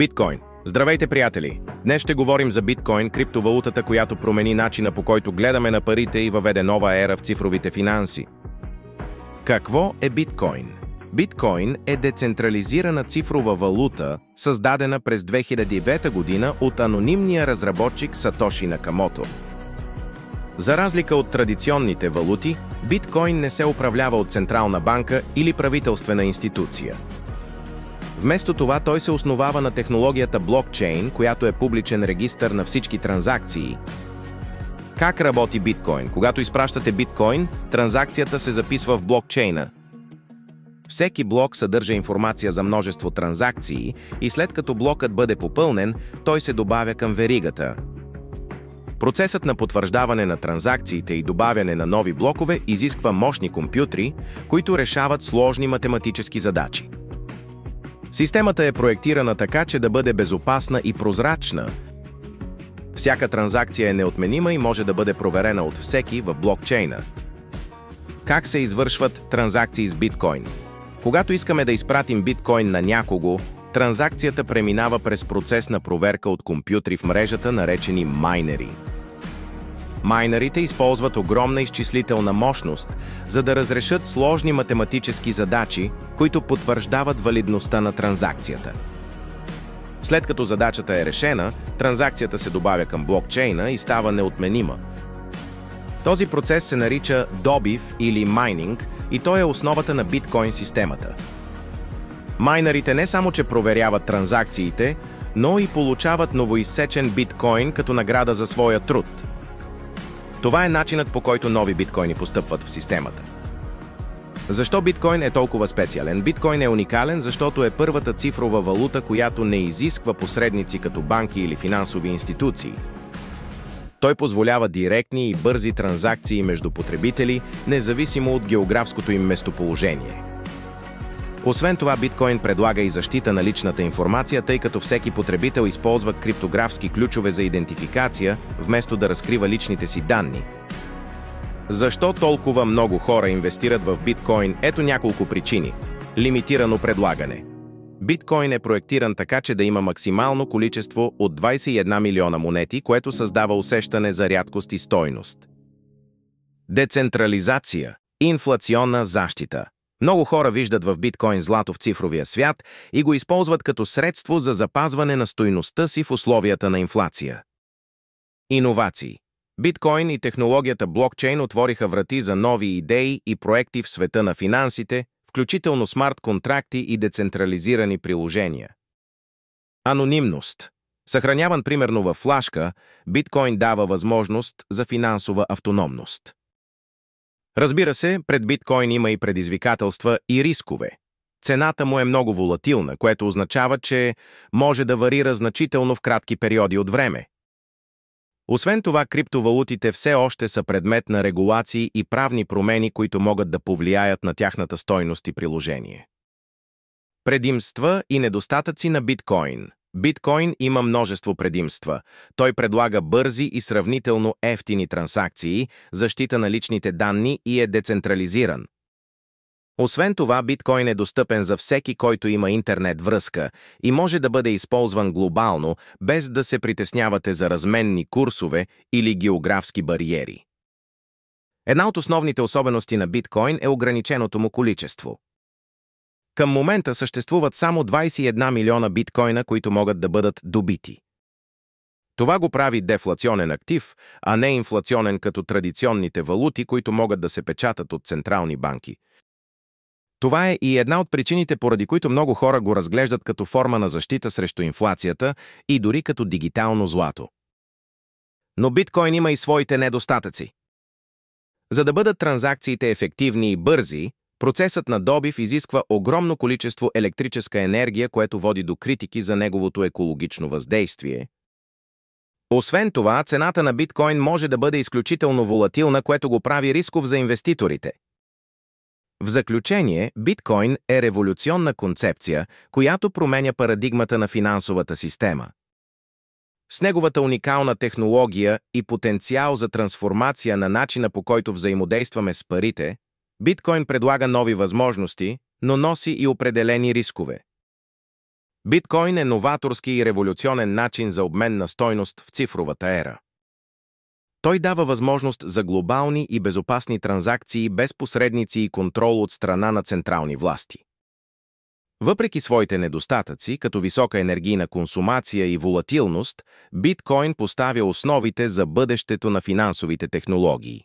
Биткоин. Здравейте, приятели! Днес ще говорим за биткоин, криптовалутата, която промени начина, по който гледаме на парите и въведе нова ера в цифровите финанси. Какво е биткоин? Биткоин е децентрализирана цифрова валута, създадена през 2009 година от анонимния разработчик Сатоши Накамото. За разлика от традиционните валути, биткоин не се управлява от централна банка или правителствена институция. Вместо това той се основава на технологията блокчейн, която е публичен регистър на всички транзакции. Как работи биткоин? Когато изпращате биткоин, транзакцията се записва в блокчейна. Всеки блок съдържа информация за множество транзакции и след като блокът бъде попълнен, той се добавя към веригата. Процесът на потвърждаване на транзакциите и добавяне на нови блокове изисква мощни компютри, които решават сложни математически задачи. Системата е проектирана така, че да бъде безопасна и прозрачна. Всяка транзакция е неотменима и може да бъде проверена от всеки в блокчейна. Как се извършват транзакции с биткоин? Когато искаме да изпратим биткоин на някого, транзакцията преминава през процес на проверка от компютри в мрежата, наречени майнери. Майнерите използват огромна изчислителна мощност, за да разрешат сложни математически задачи, които потвърждават валидността на транзакцията. След като задачата е решена, транзакцията се добавя към блокчейна и става неотменима. Този процес се нарича добив или майнинг и той е основата на биткоин системата. Майнерите не само че проверяват транзакциите, но и получават новоизсечен биткоин като награда за своя труд. Това е начинът, по който нови биткоини постъпват в системата. Защо биткоин е толкова специален? Биткоин е уникален, защото е първата цифрова валута, която не изисква посредници като банки или финансови институции. Той позволява директни и бързи транзакции между потребители, независимо от географското им местоположение. Освен това, биткоин предлага и защита на личната информация, тъй като всеки потребител използва криптографски ключове за идентификация, вместо да разкрива личните си данни. Защо толкова много хора инвестират в биткоин? Ето няколко причини. Лимитирано предлагане. Биткоин е проектиран така, че да има максимално количество от 21 милиона монети, което създава усещане за рядкост и стойност. Децентрализация. Инфлационна защита. Много хора виждат в биткоин злато в цифровия свят и го използват като средство за запазване на стойността си в условията на инфлация. Иновации. Биткоин и технологията блокчейн отвориха врати за нови идеи и проекти в света на финансите, включително смарт контракти и децентрализирани приложения. Анонимност. Съхраняван примерно във флашка, биткоин дава възможност за финансова автономност. Разбира се, пред биткоин има и предизвикателства и рискове. Цената му е много волатилна, което означава, че може да варира значително в кратки периоди от време. Освен това, криптовалутите все още са предмет на регулации и правни промени, които могат да повлияят на тяхната стойност и приложение. Предимства и недостатъци на биткоин. Биткоин има множество предимства. Той предлага бързи и сравнително евтини транзакции, защита на личните данни и е децентрализиран. Освен това, биткоин е достъпен за всеки, който има интернет връзка и може да бъде използван глобално, без да се притеснявате за разменни курсове или географски бариери. Една от основните особености на биткоин е ограниченото му количество. Към момента съществуват само 21 милиона биткоина, които могат да бъдат добити. Това го прави дефлационен актив, а не инфлационен като традиционните валути, които могат да се печатат от централни банки. Това е и една от причините, поради които много хора го разглеждат като форма на защита срещу инфлацията и дори като дигитално злато. Но биткоин има и своите недостатъци. За да бъдат транзакциите ефективни и бързи, процесът на добив изисква огромно количество електрическа енергия, което води до критики за неговото екологично въздействие. Освен това, цената на биткоин може да бъде изключително волатилна, което го прави рисков за инвеститорите. В заключение, биткоин е революционна концепция, която променя парадигмата на финансовата система. С неговата уникална технология и потенциал за трансформация на начина, по който взаимодействаме с парите, биткоин предлага нови възможности, но носи и определени рискове. Биткоин е новаторски и революционен начин за обмен на стойност в цифровата ера. Той дава възможност за глобални и безопасни транзакции без посредници и контрол от страна на централни власти. Въпреки своите недостатъци, като висока енергийна консумация и волатилност, биткоин поставя основите за бъдещето на финансовите технологии.